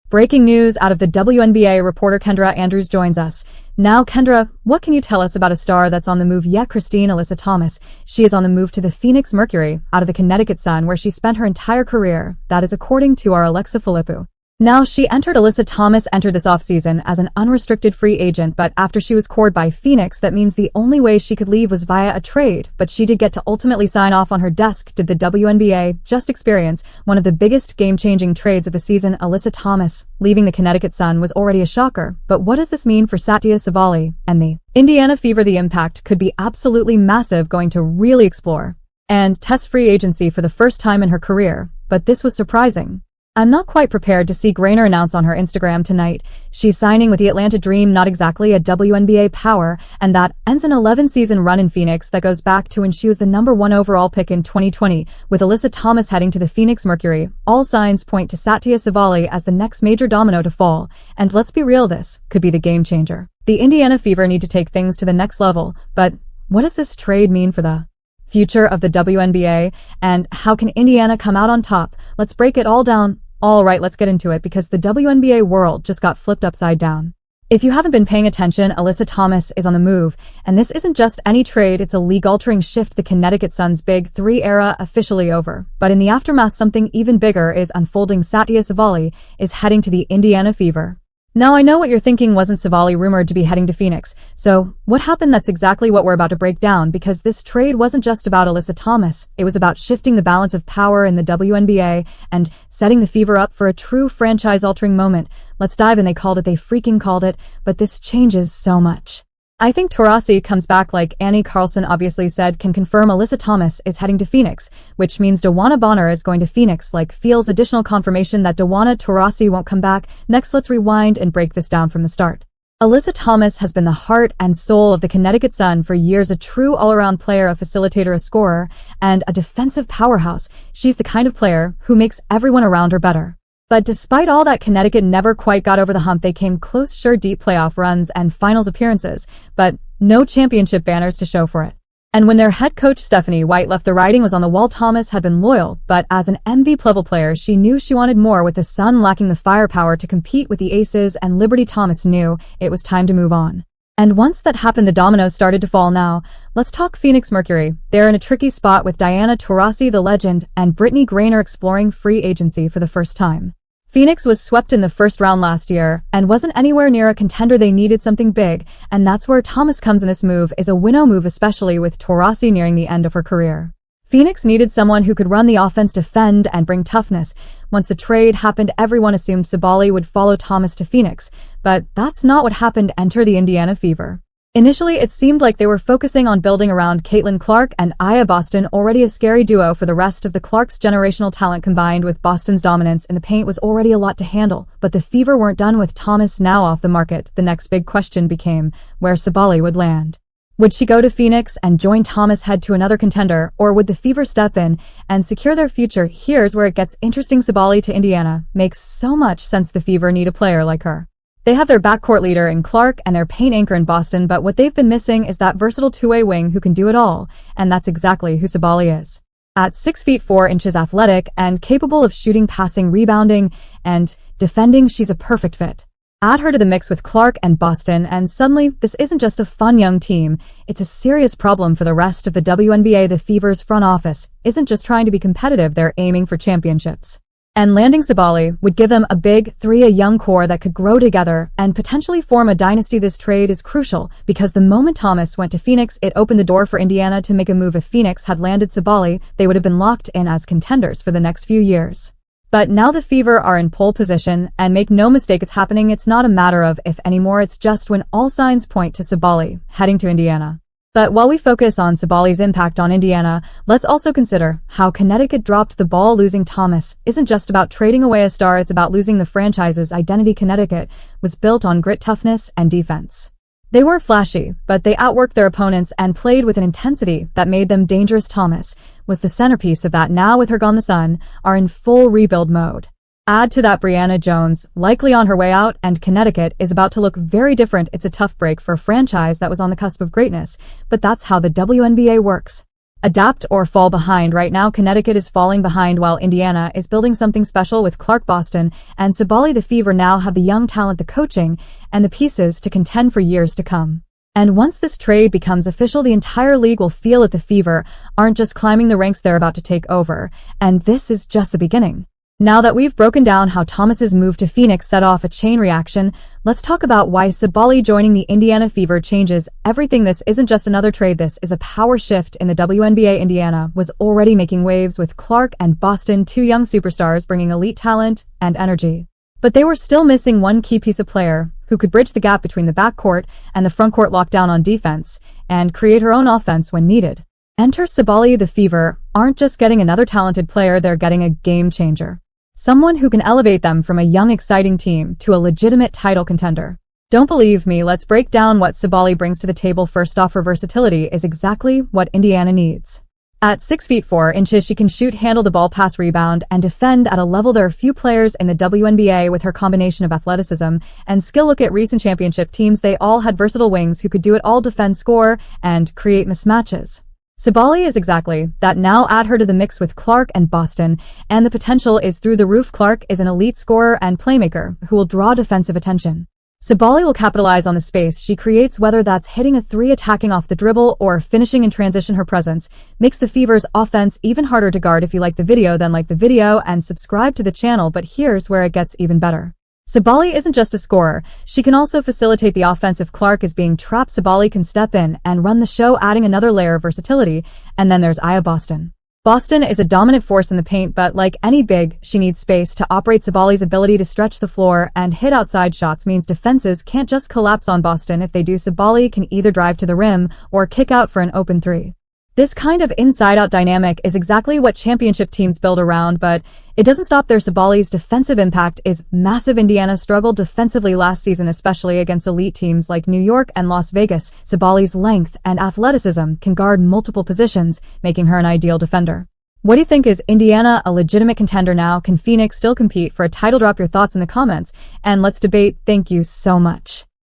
Breaking news out of the WNBA, reporter Kendra Andrews joins us. Now, Kendra, what can you tell us about a star that's on the move? Yeah, Christine Alyssa Thomas. She is on the move to the Phoenix Mercury out of the Connecticut Sun, where she spent her entire career. That is according to our Alexa Filippo. Now, Alyssa Thomas entered this offseason as an unrestricted free agent, but after she was cored by Phoenix, that means the only way she could leave was via a trade, but she did get to ultimately sign off on her desk. Did the WNBA just experience one of the biggest game-changing trades of the season? Alyssa Thomas leaving the Connecticut Sun was already a shocker, but what does this mean for Satou Sabally and the Indiana Fever? The impact could be absolutely massive, going to really explore and test free agency for the first time in her career, but this was surprising. I'm not quite prepared to see Grainer announce on her Instagram tonight she's signing with the Atlanta Dream, not exactly a WNBA power, and that ends an 11-season run in Phoenix that goes back to when she was the #1 overall pick in 2020. With Alyssa Thomas heading to the Phoenix Mercury, all signs point to Satou Sabally as the next major domino to fall, and let's be real, this could be the game changer. The Indiana Fever need to take things to the next level, but what does this trade mean for the future of the WNBA, and how can Indiana come out on top? Let's break it all down. Alright, let's get into it, because the WNBA world just got flipped upside down. If you haven't been paying attention, Alyssa Thomas is on the move, and this isn't just any trade, it's a league-altering shift. The Connecticut Sun's Big Three era officially over. But in the aftermath, something even bigger is unfolding. Satou Sabally is heading to the Indiana Fever. Now, I know what you're thinking. Wasn't Sabally rumored to be heading to Phoenix? So, what happened? That's exactly what we're about to break down, because this trade wasn't just about Alyssa Thomas. It was about shifting the balance of power in the WNBA and setting the Fever up for a true franchise-altering moment. Let's dive in. They freaking called it, but this changes so much. I think Taurasi comes back, like Annie Carlson obviously said, can confirm Alyssa Thomas is heading to Phoenix, which means DeWanna Bonner is going to Phoenix, like feels additional confirmation that DeWanna Taurasi won't come back. Next, let's rewind and break this down from the start. Alyssa Thomas has been the heart and soul of the Connecticut Sun for years, a true all-around player, a facilitator, a scorer, and a defensive powerhouse. She's the kind of player who makes everyone around her better. But despite all that, Connecticut never quite got over the hump. They came close, sure, deep playoff runs and finals appearances, but no championship banners to show for it. And when their head coach Stephanie White left, the writing was on the wall. Thomas had been loyal, but as an MVP-level player, she knew she wanted more. With the Sun lacking the firepower to compete with the Aces and Liberty, Thomas knew it was time to move on. And once that happened, the dominoes started to fall. Now, let's talk Phoenix Mercury. They're in a tricky spot with Diana Taurasi, the legend, and Brittany Grainer exploring free agency for the first time. Phoenix was swept in the first round last year and wasn't anywhere near a contender. They needed something big, and that's where Thomas comes in. This move is a winnow move, especially with Taurasi nearing the end of her career. Phoenix needed someone who could run the offense, defend, and bring toughness. Once the trade happened, everyone assumed Sabally would follow Thomas to Phoenix, but that's not what happened. Enter the Indiana Fever. Initially, it seemed like they were focusing on building around Caitlin Clark and Aya Boston, already a scary duo for the rest of the Clark's generational talent. Combined with Boston's dominance in the paint was already a lot to handle, but the Fever weren't done with Thomas now off the market. The next big question became where Sabally would land. Would she go to Phoenix and join Thomas, head to another contender, or would the Fever step in and secure their future? Here's where it gets interesting. Sabally to Indiana makes so much sense. The Fever need a player like her. They have their backcourt leader in Clark and their paint anchor in Boston, but what they've been missing is that versatile two-way wing who can do it all, and that's exactly who Sabally is. At 6 feet 4 inches athletic and capable of shooting, passing, rebounding, and defending, she's a perfect fit. Add her to the mix with Clark and Boston, and suddenly, this isn't just a fun young team, it's a serious problem for the rest of the WNBA. The Fever's front office isn't just trying to be competitive, they're aiming for championships. And landing Sabally would give them a big three, a young core that could grow together and potentially form a dynasty. This trade is crucial because the moment Thomas went to Phoenix, it opened the door for Indiana to make a move. If Phoenix had landed Sabally, they would have been locked in as contenders for the next few years. But now the Fever are in pole position, and make no mistake, it's happening. It's not a matter of if anymore, it's just when all signs point to Sabally heading to Indiana. But while we focus on Sabally's impact on Indiana, let's also consider how Connecticut dropped the ball. Losing Thomas isn't just about trading away a star, it's about losing the franchise's identity. Connecticut was built on grit, toughness, and defense. They weren't flashy, but they outworked their opponents and played with an intensity that made them dangerous. Thomas was the centerpiece of that. Now, with her gone, the Sun are in full rebuild mode. Add to that Brianna Jones, likely on her way out, and Connecticut is about to look very different. It's a tough break for a franchise that was on the cusp of greatness, but that's how the WNBA works. Adapt or fall behind. Right now, Connecticut is falling behind while Indiana is building something special with Clark Boston and Sabally. The Fever now have the young talent, the coaching, and the pieces to contend for years to come. And once this trade becomes official, the entire league will feel it. The Fever aren't just climbing the ranks, they're about to take over. And this is just the beginning. Now that we've broken down how Thomas's move to Phoenix set off a chain reaction, let's talk about why Sabally joining the Indiana Fever changes everything. This isn't just another trade, this is a power shift in the WNBA. Indiana was already making waves with Clark and Boston, two young superstars bringing elite talent and energy. But they were still missing one key piece of player who could bridge the gap between the backcourt and the frontcourt, lock down on defense, and create her own offense when needed. Enter Sabally. The Fever aren't just getting another talented player, they're getting a game changer. Someone who can elevate them from a young, exciting team to a legitimate title contender. Don't believe me? Let's break down what Sabally brings to the table. First off, her versatility is exactly what Indiana needs. At 6 feet 4 inches, she can shoot, handle the ball, pass, rebound, and defend at a level there are few players in the WNBA with her combination of athleticism and skill. Look at recent championship teams, they all had versatile wings who could do it all: defend, score, and create mismatches. Sabally is exactly that. Now add her to the mix with Clark and Boston, and the potential is through the roof. Clark is an elite scorer and playmaker who will draw defensive attention. Sabally will capitalize on the space she creates, whether that's hitting a three, attacking off the dribble, or finishing in transition. Her presence makes the Fever's offense even harder to guard. If you like the video, then like the video and subscribe to the channel. But here's where it gets even better. Sabally isn't just a scorer, she can also facilitate the offense. If Clark is being trapped, Sabally can step in and run the show, adding another layer of versatility. And then there's Boston. Boston is a dominant force in the paint, but like any big, she needs space to operate. Sabally's ability to stretch the floor and hit outside shots means defenses can't just collapse on Boston. If they do, Sabally can either drive to the rim or kick out for an open three. This kind of inside-out dynamic is exactly what championship teams build around, but it doesn't stop there. Sabally's defensive impact is massive. Indiana struggled defensively last season, especially against elite teams like New York and Las Vegas. Sabally's length and athleticism can guard multiple positions, making her an ideal defender. What do you think? Is Indiana a legitimate contender now? Can Phoenix still compete for a title? Drop your thoughts in the comments, and let's debate. Thank you so much.